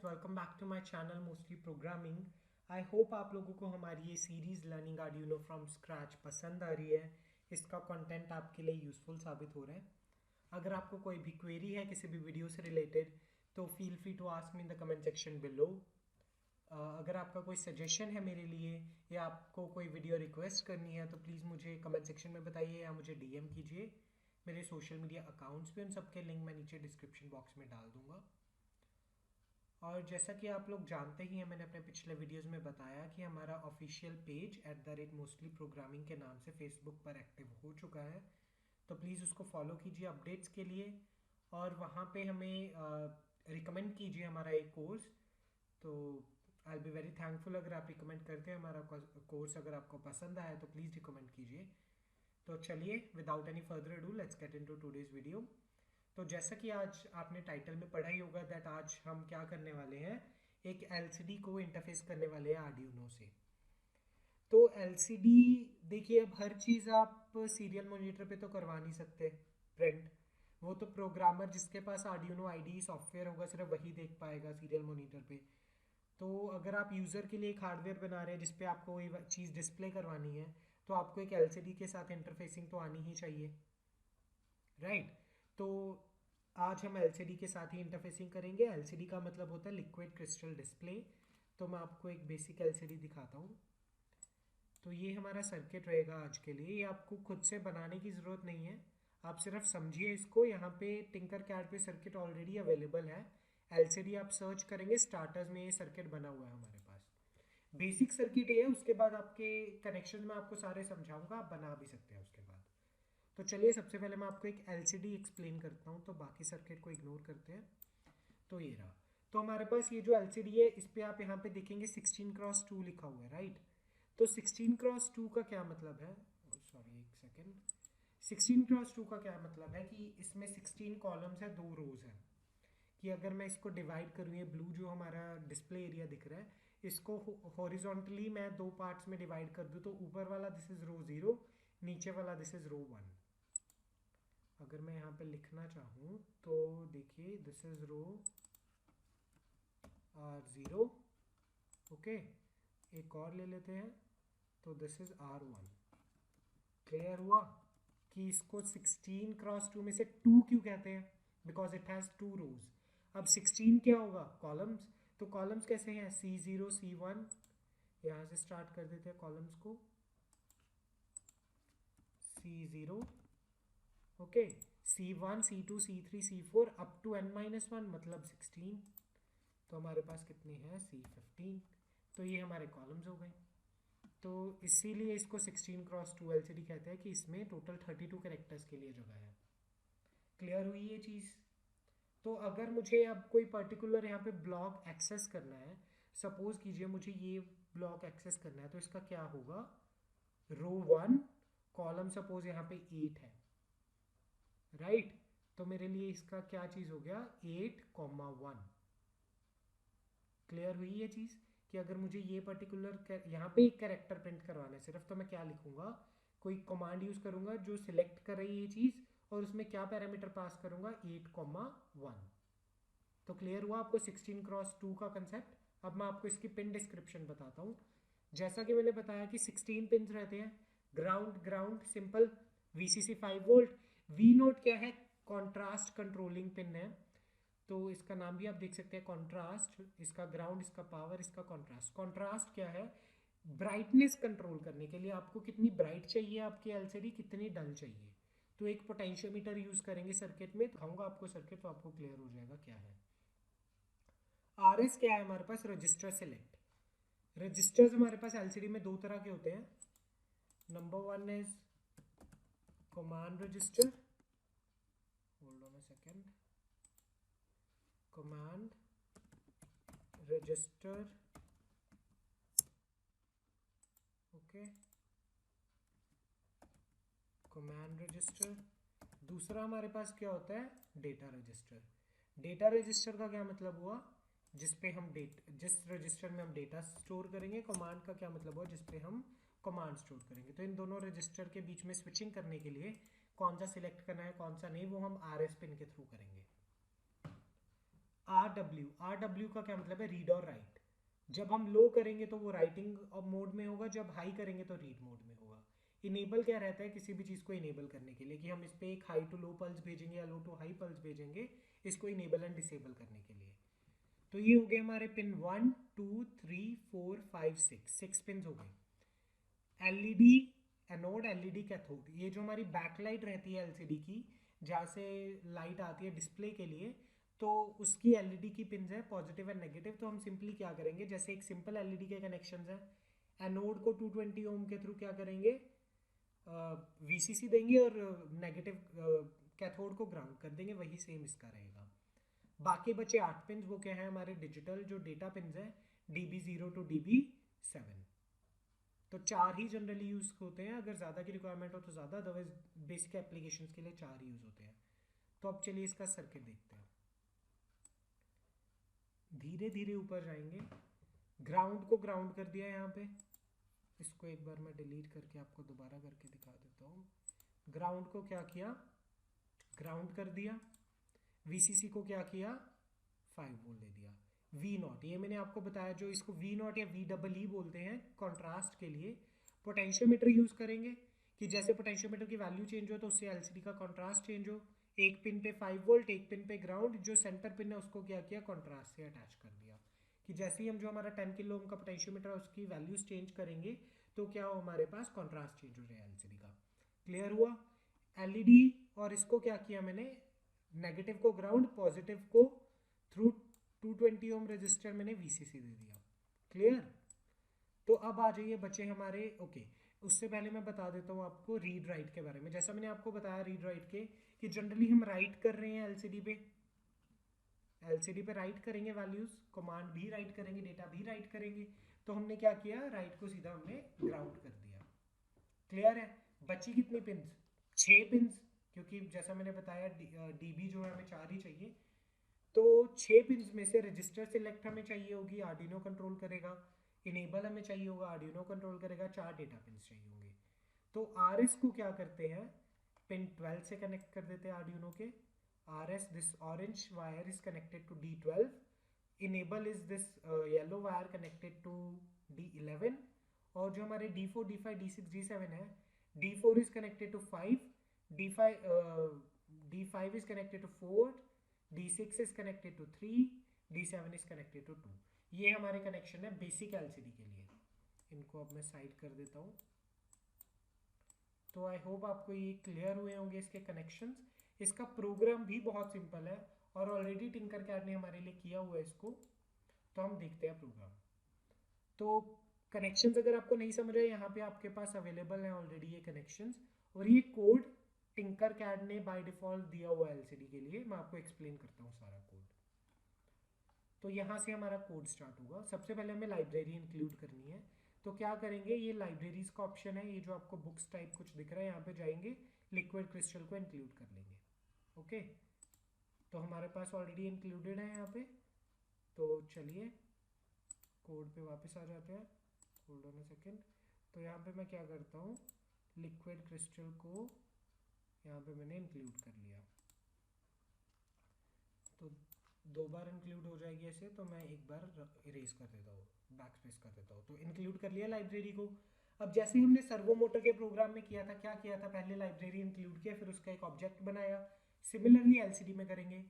Welcome back to my channel mostly programming. I hope आप लोगों को हमारी ये series learning Arduino from scratch पसंद आ रही है। इसका कंटेंट आपके लिए यूज़फुल साबित हो रहा है। अगर आपको कोई भी क्वेरी है किसी भी वीडियो से रिलेटेड तो feel free to ask me in the comment section below. अगर आपका कोई सजेशन है मेरे लिए या आपको कोई वीडियो रिक्वेस्ट करनी है तो प्लीज़ मुझे कमेंट सेक्शन में बताइए या मुझे डीएम कीजिए। मेरे सोशल मीडिया अकाउंट्स पे उन सबके लिंक मैं नीचे डिस्क्रिप्शन बॉक्स में डाल दूंगा। और जैसा कि आप लोग जानते ही हैं, मैंने अपने पिछले वीडियोस में बताया कि हमारा ऑफिशियल पेज @मोस्टली प्रोग्रामिंग के नाम से फेसबुक पर एक्टिव हो चुका है। तो प्लीज़ उसको फॉलो कीजिए अपडेट्स के लिए और वहाँ पे हमें रिकमेंड कीजिए हमारा एक कोर्स। तो I will be very thankful अगर आप रिकमेंड करते हैं हमारा कोर्स। अगर आपको पसंद आया तो प्लीज़ रिकमेंड कीजिए। तो चलिए without any further do let's get into today's video. तो जैसा कि आज आपने टाइटल में पढ़ा ही होगा दैट आज हम क्या करने वाले हैं, एक एलसीडी को इंटरफेस करने वाले हैं आर्डिनो से। तो एलसीडी देखिए, अब हर चीज़ आप सीरियल मॉनिटर पे तो करवा नहीं सकते प्रिंट। वो तो प्रोग्रामर जिसके पास आर्डिनो आईडी सॉफ्टवेयर होगा सिर्फ वही देख पाएगा सीरियल मॉनिटर पे। तो अगर आप यूज़र के लिए एक हार्डवेयर बना रहे हैं जिसपे आपको कोई चीज़ डिस्प्ले करवानी है तो आपको एक एलसीडी के साथ इंटरफेसिंग तो आनी ही चाहिए, राइट। तो आज हम एलसीडी के साथ ही इंटरफेसिंग करेंगे। एलसीडी का मतलब होता है लिक्विड क्रिस्टल डिस्प्ले। तो मैं आपको एक बेसिक एलसीडी दिखाता हूँ। तो ये हमारा सर्किट रहेगा आज के लिए। ये आपको खुद से बनाने की ज़रूरत नहीं है, आप सिर्फ समझिए इसको। यहाँ पे टिंकर कैड पे सर्किट ऑलरेडी अवेलेबल है। एलसीडी आप सर्च करेंगे, स्टार्टर्स में ये सर्किट बना हुआ है हमारे पास। बेसिक सर्किट ये है, उसके बाद आपके कनेक्शन में आपको सारे समझाऊंगा, आप बना भी सकते हैं उसके बाद। तो चलिए सबसे पहले मैं आपको एक एलसीडी एक्सप्लेन करता हूँ, तो बाकी सर्किट को इग्नोर करते हैं। तो ये रहा। तो हमारे पास ये जो एलसीडी है इस पे आप यहाँ पे देखेंगे 16x2 लिखा हुआ है, राइट। तो 16x2 का क्या मतलब है, सॉरी एक सेकेंड। 16x2 का क्या मतलब है कि इसमें 16 कॉलम्स है, 2 रोज है। कि अगर मैं इसको डिवाइड करूँ, ये ब्लू जो हमारा डिस्प्ले एरिया दिख रहा है इसको हॉरिजॉन्टली मैं 2 पार्ट्स में डिवाइड कर दूँ तो ऊपर वाला दिस इज रो 0, नीचे वाला दिस इज रो 1। अगर मैं यहाँ पे लिखना चाहूँ तो देखिए this is row R0, okay. एक और ले लेते हैं तो दिस इज R1। क्लियर हुआ कि इसको 16x2 में से 2 क्यों कहते हैं, बिकॉज इट हैज़ 2 रोज। अब 16 क्या होगा, कॉलम्स। तो कॉलम्स कैसे हैं, C0 C1, यहाँ से स्टार्ट कर देते हैं कॉलम्स को, C0, okay, C1 C2 C3 C4 up to n-1 मतलब 16। तो हमारे पास कितने हैं, C15। तो ये हमारे कॉलम्स हो गए। तो इसीलिए इसको 16x2 एलसीडी कहते हैं कि इसमें टोटल 32 कैरेक्टर्स के लिए जगह है। क्लियर हुई ये चीज़। तो अगर मुझे अब कोई पर्टिकुलर यहाँ पे ब्लॉक एक्सेस करना है, सपोज कीजिए मुझे ये ब्लॉक एक्सेस करना है, तो इसका क्या होगा, रो 1 कॉलम सपोज यहाँ पे 8 है, राइट। तो मेरे लिए इसका क्या चीज़ हो गया, 8,1। क्लियर हुई ये चीज़ कि अगर मुझे ये पर्टिकुलर यहाँ पे एक कैरेक्टर प्रिंट करवाना है सिर्फ, तो मैं क्या लिखूंगा, कोई कमांड यूज़ करूंगा जो सिलेक्ट कर रही है ये चीज़ और उसमें क्या पैरामीटर पास करूंगा, 8,1। तो क्लियर हुआ आपको 16x2 का कंसेप्ट। अब मैं आपको इसकी पिन डिस्क्रिप्शन बताता हूँ। जैसा कि मैंने बताया कि 16 पिन रहते हैं। Ground ground simple, VCC 5 volt. We note क्या है, कॉन्ट्रास्ट कंट्रोलिंग पिन है। तो इसका नाम भी आप देख सकते हैं कॉन्ट्रास्ट, इसका ग्राउंड, इसका पावर, इसका कॉन्ट्रास्ट। कॉन्ट्रास्ट क्या है, ब्राइटनेस कंट्रोल करने के लिए आपको कितनी ब्राइट चाहिए आपकी एलसीडी, कितनी डल चाहिए। तो एक पोटेंशियोमीटर यूज करेंगे सर्किट में, दिखाऊंगा आपको सर्किट तो आपको क्लियर हो जाएगा क्या है। RS क्या है हमारे पास, रजिस्टर सेलेक्ट। रजिस्टर्स हमारे पास एलसीडी में 2 तरह के होते हैं। Number 1 is command register, hold on a second, command register, okay, command register. दूसरा हमारे पास क्या होता है, डेटा रजिस्टर। डेटा रजिस्टर का क्या मतलब हुआ, जिस रजिस्टर में हम डेटा स्टोर करेंगे। कमांड का क्या मतलब हुआ, जिस पे हम कमांड स्टोर करेंगे। तो इन दोनों रजिस्टर के बीच में स्विचिंग करने के लिए कौन सा सिलेक्ट करना है कौन सा नहीं, वो हम RS पिन के थ्रू करेंगे। RW का क्या मतलब है? रीड और राइट। जब हम लो करेंगे तो वो राइटिंग मोड में होगा, जब हाई करेंगे तो रीड मोड में होगा। इनेबल क्या रहता है किसी भी चीज़ को इनेबल करने के लिए, कि हम इस पर एक हाई टू लो पल्स भेजेंगे या लो टू हाई पल्स भेजेंगे, इसको इनेबल एंड डिसेबल करने के लिए। तो ये हो गए हमारे पिन 1 2 3 4 5 6, 6 पिन हो गए। एलईडी एनोड, एलईडी कैथोड, ये जो हमारी बैकलाइट रहती है एलसीडी की, जहाँ से लाइट आती है डिस्प्ले के लिए, तो उसकी एलईडी की पिन है पॉजिटिव एंड नेगेटिव। तो हम सिंपली क्या करेंगे, जैसे एक सिंपल एलईडी के कनेक्शन है, एनोड को 220 ओम के थ्रू क्या करेंगे, वीसीसी देंगे, और नेगेटिव कैथोड को ग्राउंड कर देंगे, वही सेम इसका रहेगा। बाकी बचे 8 पिन, वो क्या है हमारे डिजिटल जो डेटा पिन है, DB0 टू DB7। तो 4 ही जनरली यूज होते हैं, अगर ज़्यादा की रिक्वायरमेंट हो तो ज़्यादा, अदरवाइज बेसिक एप्लीकेशंस के लिए 4 यूज होते हैं। तो अब चलिए इसका सर्किट देखते हैं, धीरे धीरे ऊपर जाएंगे। ग्राउंड को ग्राउंड कर दिया यहाँ पे, इसको एक बार मैं डिलीट करके आपको दोबारा करके दिखा देता हूँ। ग्राउंड को क्या किया, ग्राउंड कर दिया। वीसीसी को क्या किया, 5 वोल्ट दे दिया। वी नॉट, ये मैंने आपको बताया, जो इसको वी नॉट या वी डबल ई बोलते हैं कॉन्ट्रास्ट के लिए, पोटेंशियोमीटर यूज करेंगे, कि जैसे पोटेंशियोमीटर की वैल्यू चेंज हो तो उससे एलसीडी का कॉन्ट्रास्ट चेंज हो। एक पिन पे 5 वोल्ट, एक पिन पे ग्राउंड, जो सेंटर पिन है उसको क्या किया, कॉन्ट्रास्ट से अटैच कर दिया, कि जैसे ही हम जो हमारा 10 किलो ओम का पोटेंशियोमीटर है उसकी वैल्यूज चेंज करेंगे तो क्या हो, हमारे पास कॉन्ट्रास्ट चेंज हो जाए एलसीडी का। क्लियर हुआ? एलईडी, और इसको क्या किया मैंने, नेगेटिव को ग्राउंड, पॉजिटिव को थ्रू 220 ओम रेजिस्टर मैंने वीसीसी दे दिया। क्लियर? तो अब आ जाइए बचे हमारे, ओके, उससे पहले मैं बता देता हूँ आपको रीड राइट के बारे में। जैसा मैंने आपको बताया रीड राइट के, कि जनरली हम राइट कर रहे हैं एलसीडी पे, एलसीडी पे राइट करेंगे वैल्यूज, कमांड भी राइट करेंगे, डेटा भी राइट करेंगे। तो हमने क्या किया, राइट को सीधा हमने ग्राउंड कर दिया। क्लियर है? बची कितनी पिन, 6 पिन, क्योंकि जैसा मैंने बताया डीबी जो है हमें 4 ही चाहिए। तो 6 पिन में से रजिस्टर सिलेक्ट हमें चाहिए होगी, आर्डिनो कंट्रोल करेगा। इनेबल हमें चाहिए होगा, आर्डिनो कंट्रोल करेगा। 4 डेटा पिन चाहिए होंगे। तो आरएस को क्या करते हैं, पिन 12 से कनेक्ट कर देते हैं आर्डिनो के। RS, this orange wire is connected to D12. Enable is this yellow wire connected to D11. और जो हमारे D4, D5, D6, D7 है, D4 is connected to 5, D5 is connected to 4, D6 is connected to 3, D7 is connected to 2। ये हमारे connection है basic LCD के लिए। इनको अब मैं साइड कर देता हूँ। तो आई होप आपको ये क्लियर हुए होंगे इसके कनेक्शंस। इसका प्रोग्राम भी बहुत सिंपल है, और ऑलरेडी टिंकर कैड ने हमारे लिए किया हुआ है इसको। तो हम देखते हैं प्रोग्राम। तो कनेक्शंस अगर आपको नहीं समझ रहे, यहाँ पे आपके पास अवेलेबल है ऑलरेडी ये कनेक्शंस, और ये कोड टिंकर कैड ने बाय डिफॉल्ट दिया हुआ है एलसीडी के लिए। मैं आपको एक्सप्लेन करता हूँ सारा कोड। तो यहाँ से हमारा कोड स्टार्ट होगा। सबसे पहले हमें लाइब्रेरी इंक्लूड करनी है। तो क्या करेंगे, ये लाइब्रेरीज का ऑप्शन है, ये जो आपको बुक्स टाइप कुछ दिख रहा है, यहाँ पे जाएंगे, लिक्विड क्रिस्टल को इंक्लूड कर लेंगे। ओके, तो हमारे पास ऑलरेडी इंक्लूडेड है यहाँ पे। तो चलिए कोड पे वापस आ जाते हैं। Hold on a second. तो यहाँ पे मैं क्या करता हूँ, लिक्विड क्रिस्टल को यहाँ पे मैंने इंक्लूड कर लिया। तो 2 बार इंक्लूड हो जाएगी ऐसे, तो मैं एक बार इरेज कर देता हूँ, बैक स्पेस कर देता हूँ। तो इंक्लूड कर लिया लाइब्रेरी को। अब जैसे हमने सर्वो मोटर के प्रोग्राम में किया था, क्या किया था, पहले लाइब्रेरी इंक्लूड किया, फिर उसका एक ऑब्जेक्ट बनाया। सिमिलरली एलसीडी में करेंगे,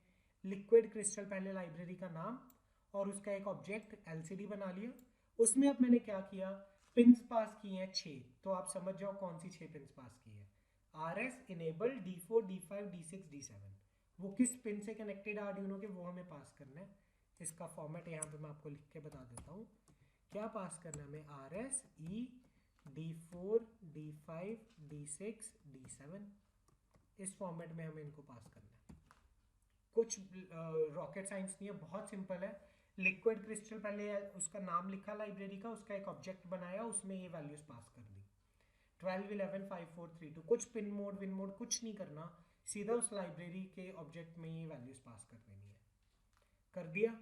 लिक्विड क्रिस्टल पहले लाइब्रेरी का नाम और उसका एक ऑब्जेक्ट एलसीडी बना लिया। उसमें अब मैंने क्या किया, पिंस पास किए हैं 6। तो आप समझ जाओ कौन सी 6 पिंस पास की है। RS, enable, D4, D5, D6, D7, वो किस पिन से कनेक्टेड आर्डिनो के, वो हमें पास करना है। इसका फॉर्मेट यहाँ पे मैं आपको लिख के बता देता हूँ। क्या पास करना है हमें, RS, E, D4, D5, D6, D7, इस फॉर्मेट में हमें इनको पास करना है। कुछ रॉकेट साइंस नहीं है, बहुत सिंपल है। लिक्विड क्रिस्टल पहले उसका नाम लिखा लाइब्रेरी का, उसका एक ऑब्जेक्ट बनाया, उसमें ये वैल्यूज पास कर दी, 12, 11, 5, 4, 3, 2। कुछ पिन मोड विन मोड कुछ नहीं करना, सीधा उस लाइब्रेरी के ऑब्जेक्ट में ये वैल्यूज पास कर देनी है। कर दिया।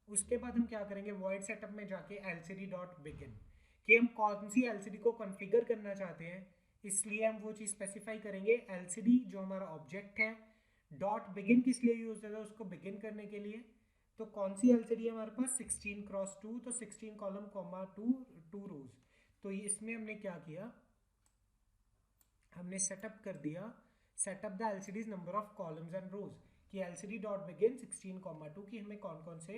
उसके बाद हम क्या करेंगे, वॉइड सेटअप में जाके lcd.begin, कि हम कौन सी एलसीडी को कॉन्फ़िगर करना चाहते हैं, इसलिए हम वो चीज़ स्पेसिफाई करेंगे। एलसीडी जो हमारा ऑब्जेक्ट है, डॉट बिगिन किस लिए यूज होता है? उसको बिगिन करने के लिए। तो कौन सी एलसीडी है हमारे पास? 16x2, तो 16 कॉलम कॉमा 2 रोज। तो इसमें हमने क्या किया, हमने सेटअप कर दिया, setup the LCDs number of columns and rows, कि एलसीडी डॉट बिगिन 16,2 की हमें कौन कौन से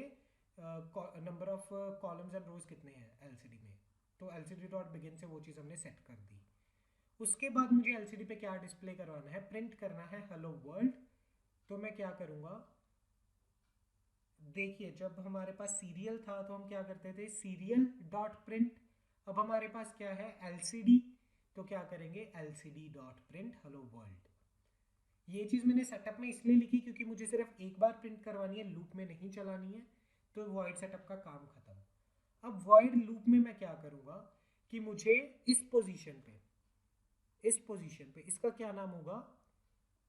नंबर ऑफ कॉलम्स एंड रोज कितने हैं एलसीडी में। तो एलसीडी डॉट बिगिन से वो चीज़ हमने सेट कर दी। उसके बाद मुझे एलसीडी पे क्या डिस्प्ले करवाना है? प्रिंट करना है हेलो वर्ल्ड। तो मैं क्या करूँगा, देखिए जब हमारे पास सीरियल था तो हम क्या करते थे? Serial dot print. अब हमारे पास क्या है? एलसीडी। तो क्या करेंगे? LCD dot print hello world. ये चीज़ मैंने सेटअप में इसलिए लिखी क्योंकि मुझे सिर्फ एक बार प्रिंट करवानी है, लूप में नहीं चलानी है। तो वॉइड सेटअप का काम खत्म। अब वॉइड लूप में मैं क्या करूँगा कि मुझे इस पोजीशन पे, इसका क्या नाम होगा?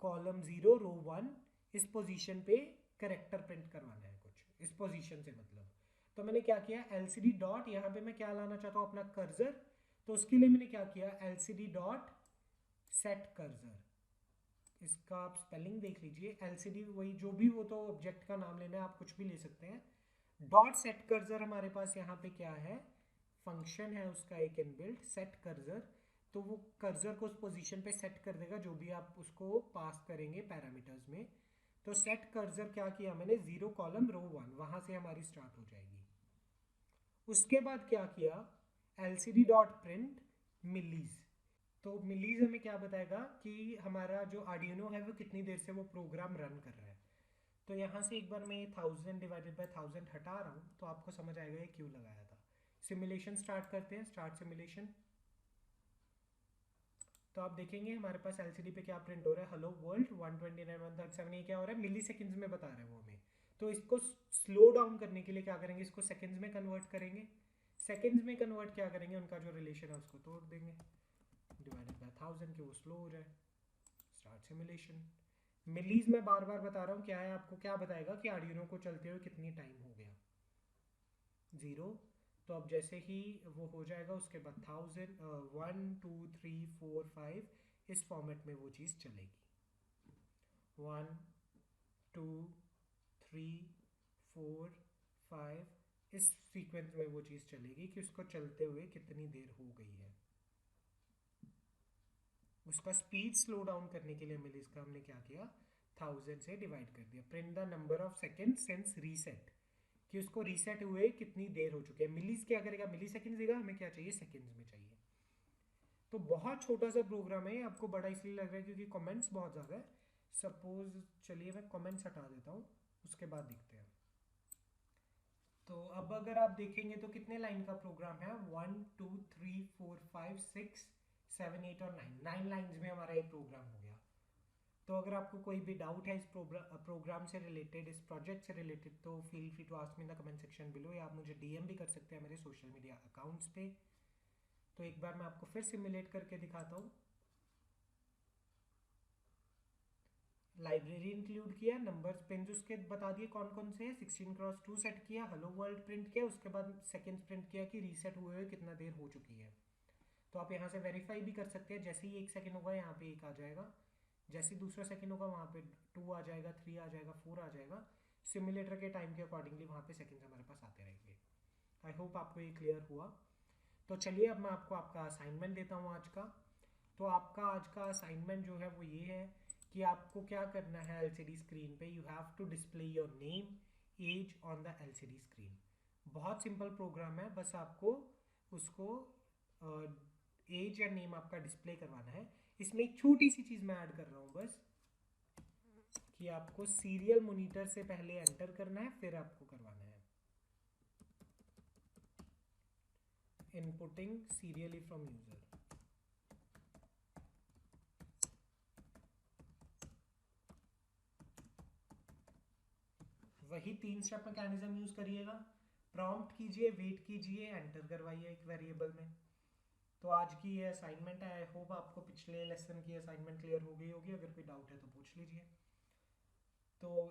कॉलम 0 रो 1, इस पोजीशन पे करेक्टर प्रिंट करवाना है कुछ, इस पोजीशन से मतलब। तो मैंने क्या किया? एलसीडी डॉट, यहाँ पे मैं क्या लाना चाहता हूँ? अपना कर्सर। तो उसके लिए मैंने क्या किया? LCD dot set cursor. इसका आप स्पेलिंग देख लीजिए, एलसीडी वही जो भी, वो तो ऑब्जेक्ट का नाम लेना है, आप कुछ भी ले सकते हैं। डॉट सेट कर्सर हमारे पास यहाँ पे क्या है? फंक्शन है उसका एक इनबिल्ट, सेट कर्सर। तो वो कर्सर को उस पोजीशन पे सेट कर देगा जो भी आप उसको पास करेंगे पैरामीटर्स में। तो सेट कर्सर क्या किया मैंने? 0 कॉलम रो 1, वहां से हमारी स्टार्ट हो जाएगी। उसके बाद क्या किया? LCD dot print मिलीज। तो मिलीज हमें क्या बताएगा कि हमारा जो आर्डिनो है वो कितनी देर से वो प्रोग्राम रन कर रहा है। तो यहाँ से एक बार मैं ये 1000 डिवाइडेड बाय 1000 हटा रहा हूँ तो आपको समझ आएगा ये क्यों लगाया था। सिमुलेशन स्टार्ट करते हैं, स्टार्ट सिमुलेशन। तो आप देखेंगे हमारे पास एलसीडी पे क्या प्रिंट हो रहा है? Hello world 129.137। ये क्या हो रहा है? मिली सेकेंड्स में बता रहा है वो हमें। तो इसको स्लो डाउन करने के लिए क्या करेंगे? इसको सेकेंड्स में कन्वर्ट करेंगे। सेकेंड्स में कन्वर्ट क्या करेंगे? उनका जो रिलेशन है उसको तोड़ देंगे, डिवाइडेड बाय 1000 कि वो स्लो हो जाए। Start simulation. मिलीज में बार बार बता रहा हूँ, क्या है आपको क्या बताएगा कि आर्डिनो को चलते हुए कितनी टाइम हो गया? 0। तो अब जैसे ही वो हो जाएगा उसके बाद 1000, 1 2 3 4 5, इस फॉर्मेट में वो चीज़ चलेगी। 1 2 3 4 5, इस सीक्वेंस में वो चीज़ चलेगी कि उसको चलते हुए कितनी देर हो गई है। उसका स्पीड स्लो डाउन करने के लिए मिली, इसका हमने क्या किया? 1000 से डिवाइड कर दिया। Print the number of second since reset, कि उसको रीसेट हुए कितनी देर हो चुकी है। मिलीज क्या करेगा? मिली सेकेंड्स देगा, हमें क्या चाहिए? सेकेंड्स में चाहिए। तो बहुत छोटा सा प्रोग्राम है, आपको बड़ा इसलिए लग रहा है क्योंकि कमेंट्स बहुत ज़्यादा है। सपोज चलिए मैं कमेंट्स हटा देता हूँ, उसके बाद देखते हैं। तो अब अगर आप देखेंगे तो कितने लाइन का प्रोग्राम है? 1 2 3 4 5 6 7 8 और 9 लाइन्स में हमारा ये प्रोग्राम हो गया। तो अगर आपको कोई भी डाउट है इस प्रोग्राम से रिलेटेड, इस प्रोजेक्ट से रिलेटेड, तो feel free to ask me in the comment section below, या आप मुझे डीएम भी कर सकते हैं मेरे सोशल मीडिया अकाउंट्स पे। तो एक बार मैं आपको फिर सिमुलेट करके दिखाता हूँ। लाइब्रेरी इंक्लूड किया, नंबर्स पिन्स उसके बता दिए कौन कौन से हैं, 16x2 सेट किया, हेलो वर्ल्ड प्रिंट किया, उसके बाद सेकेंड्स प्रिंट किया कि रीसेट हुए हुए कितना देर हो चुकी है। तो आप यहाँ से वेरीफाई भी कर सकते हैं, जैसे ही 1 सेकेंड होगा यहाँ पे 1 आ जाएगा, जैसे ही दूसरा सेकेंड होगा वहाँ पे 2 आ जाएगा, 3 आ जाएगा, 4 आ जाएगा। सिमुलेटर के टाइम के अकॉर्डिंगली वहाँ पे सेकेंड्स हमारे पास आते रहेंगे। आई होप आपको ये क्लियर हुआ। तो चलिए अब मैं आपको आपका असाइनमेंट देता हूँ आज का। तो आपका आज का असाइनमेंट जो है वो ये है कि आपको क्या करना है एलसीडी स्क्रीन पे, you have to display your name as on the LCD screen. बहुत सिंपल प्रोग्राम है, बस आपको उसको एज या नेम आपका डिस्प्ले करवाना है। इसमें एक छोटी सी चीज़ मैं ऐड कर रहा हूँ बस, कि आपको सीरियल मॉनिटर से पहले एंटर करना है, फिर आपको करवाना है इनपुटिंग सीरियली फ्रॉम यूजर। वही 3 स्टेप मैकेनिज्म यूज करिएगा। प्रॉम्प्ट कीजिए, वेट कीजिए, एंटर करवाइए एक वेरिएबल में। तो आज की ये असाइनमेंट है। आई होप आपको पिछले लेसन की असाइनमेंट क्लियर हो गई होगी। अगर कोई डाउट है तो पूछ लीजिए। तो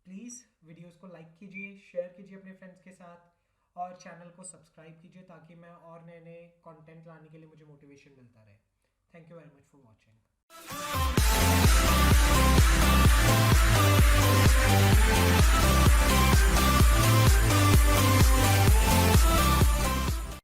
प्लीज़ वीडियोस को लाइक कीजिए, शेयर कीजिए अपने फ्रेंड्स के साथ, और चैनल को सब्सक्राइब कीजिए ताकि मैं और नए नए कंटेंट लाने के लिए मुझे मोटिवेशन मिलता रहे। Thank you very much for watching.